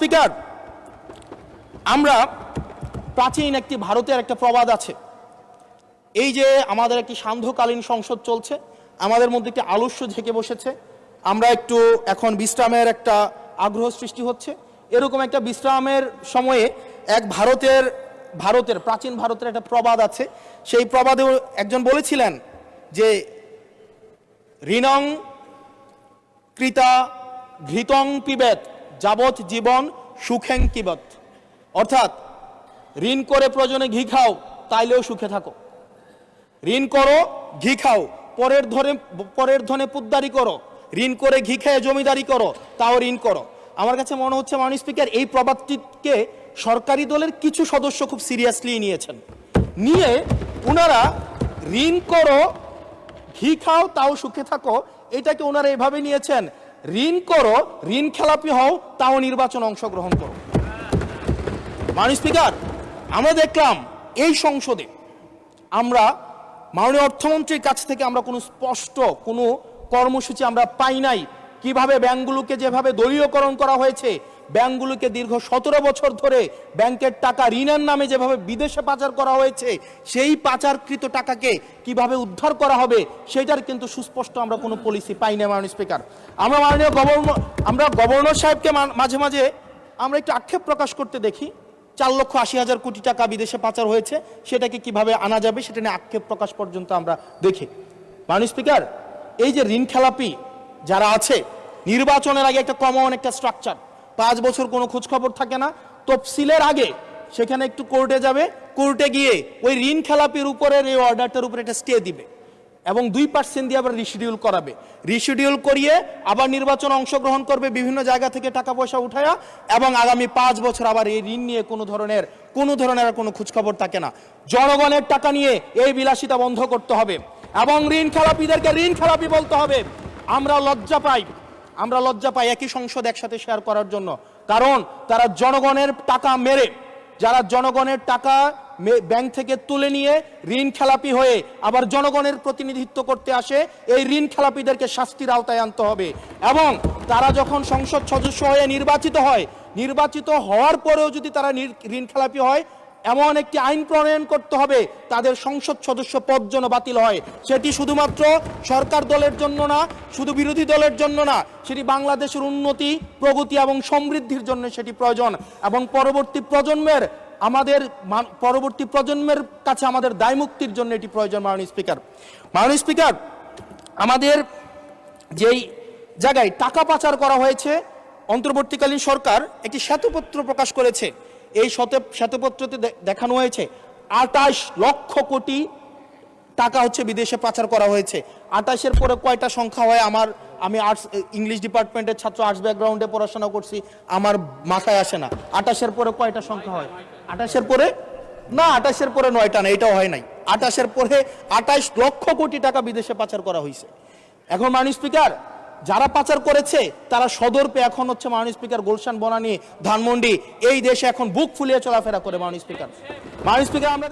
Speaker, আমরা প্রাচীন একটি ভারতের একটা প্রবাদ আছে, এই যে আমাদের একটি সান্ধ্যকালীন সংসদ চলছে, আমাদের মধ্যে একটি আলস্য ঝেঁকে বসেছে, আমরা একটু এখন বিশ্রামের একটা আগ্রহ সৃষ্টি হচ্ছে। এরকম একটা বিশ্রামের সময়ে এক ভারতের প্রাচীন ভারতের একটা প্রবাদ আছে। সেই প্রবাদে একজন বলেছিলেন যে ঋণং কৃতা ঘৃতং পিবেত যাবৎ জীবন সুখেং কিবত। অর্থাৎ ঋণ করে প্রয়োজনে ঘি খাও, তাইলেও সুখে থাকো। ঋণ করো, ঘি খাও, পরের ধনে পুদ্দারি করো, ঋণ করে ঘি খেয়ে জমিদারি করো, তাও ঋণ করো। আমার কাছে মনে হচ্ছে মাননীয় স্পিকার, এই প্রবাদটিকে সরকারি দলের কিছু সদস্য খুব সিরিয়াসলি নিয়েছেন, নিয়ে ওনারা ঋণ করো, ঘি খাও, তাও সুখে থাকো, এটাকে ওনারা এভাবে নিয়েছেন, ঋণ করো, ঋণ খেলাপি হও, তাও নির্বাচন অংশগ্রহণ করো। মাননীয় স্পিকার, আমরা দেখলাম এই সংসদে আমরা মাননীয় অর্থমন্ত্রীর কাছ থেকে আমরা কোনো স্পষ্ট কোনো কর্মসূচি আমরা পাই নাই। কিভাবে ব্যাংকগুলোকে যেভাবে দলীয়করণ করা হয়েছে, ব্যাংকগুলোকে দীর্ঘ 17 বছর ধরে ব্যাংকের টাকা ঋণের নামে যেভাবে বিদেশে পাচার করা হয়েছে, সেই পাচারকৃত টাকাকে কিভাবে উদ্ধার করা হবে সেটার কিন্তু সুস্পষ্ট আমরা কোনো পলিসি পাই না। মাননীয় স্পিকার, আমরা গভর্নর সাহেবকে মাঝে মাঝে আমরা একটু আক্ষেপ প্রকাশ করতে দেখি, 4,80,000 কোটি টাকা বিদেশে পাচার হয়েছে, সেটাকে কিভাবে আনা যাবে সেটা নিয়ে আক্ষেপ প্রকাশ পর্যন্ত আমরা দেখি। মাননীয় স্পিকার, এই যে ঋণ খেলাপি যারা আছে, নির্বাচনের আগে একটা কমন একটা স্ট্রাকচার, 5 বছর কোনো খোঁজখবর থাকে না, তফসিলের আগে সেখানে একটু কোর্টে যাবে, কোর্টে গিয়ে ওই ঋণ খেলাপির উপরের এই অর্ডারটার উপরে একটা স্টে দিবে এবং 2% দিয়ে আবার রিশিডিউল করাবে, রিশিডিউল করিয়ে আবার নির্বাচন অংশগ্রহণ করবে বিভিন্ন জায়গা থেকে টাকা পয়সা উঠায়া, এবং আগামী 5 বছর আবার এই ঋণ নিয়ে কোনো ধরনের আর কোনো খোঁজখবর থাকে না। জনগণের টাকা নিয়ে এই বিলাসিতা বন্ধ করতে হবে এবং ঋণ খেলাপিদেরকে ঋণ খেলাপি বলতে হবে। আমরা লজ্জা পাই একই সংসদ একসাথে শেয়ার করার জন্য, কারণ তারা জনগণের টাকা মেরে, যারা জনগণের টাকা ব্যাংক থেকে তুলে নিয়ে ঋণ খেলাপি হয়ে আবার জনগণের প্রতিনিধিত্ব করতে আসে, এই ঋণ খেলাপিদেরকে শাস্তির আওতায় আনতে হবে। এবং তারা যখন সংসদ সদস্য হয়ে নির্বাচিত হওয়ার পরেও যদি তারা ঋণ খেলাপি হয়, এমন একটি আইন প্রণয়ন করতে হবে তাদের সংসদ সদস্য পদ যেন বাতিল হয়। সেটি শুধুমাত্র সরকার দলের জন্য না, শুধু বিরোধী দলের জন্য না, সেটি বাংলাদেশের উন্নতি, প্রগতি এবং সমৃদ্ধির জন্য সেটি প্রয়োজন, এবং পরবর্তী প্রজন্মের কাছে আমাদের দায় মুক্তির জন্য এটি প্রয়োজন। মাননীয় স্পিকার, আমাদের যেই জায়গায় টাকা পাচার করা হয়েছে, অন্তর্বর্তীকালীন সরকার একটি শ্বেতপত্র প্রকাশ করেছে। এই শ্বেতপত্রতে দেখানো হয়েছে 28 লক্ষ কোটি টাকা হচ্ছে বিদেশে পাচার করা হয়েছে। 28-এর পরে কয়টা সংখ্যা হয় আমি ইংলিশ ডিপার্টমেন্টের ছাত্র, আর্টস ব্যাকগ্রাউন্ডে পড়াশোনা করছি, আমার মাথায় আসে না। 28-এর পরে কয়টা সংখ্যা হয়? 28-এর পরে 9টা না, এটাও হয় নাই। 28-এর পরে 28 লক্ষ কোটি টাকা বিদেশে পাচার করা হয়েছে। এখন মাননীয় স্পিকার, যারা পাচার করেছে তারা সদর্পে এখন হচ্ছে মাননীয় স্পিকার গুলশান, বনানী, ধানমন্ডি, এই দেশে এখন বুক ফুলিয়ে চলাফেরা করে। মাননীয় স্পিকার, আমরা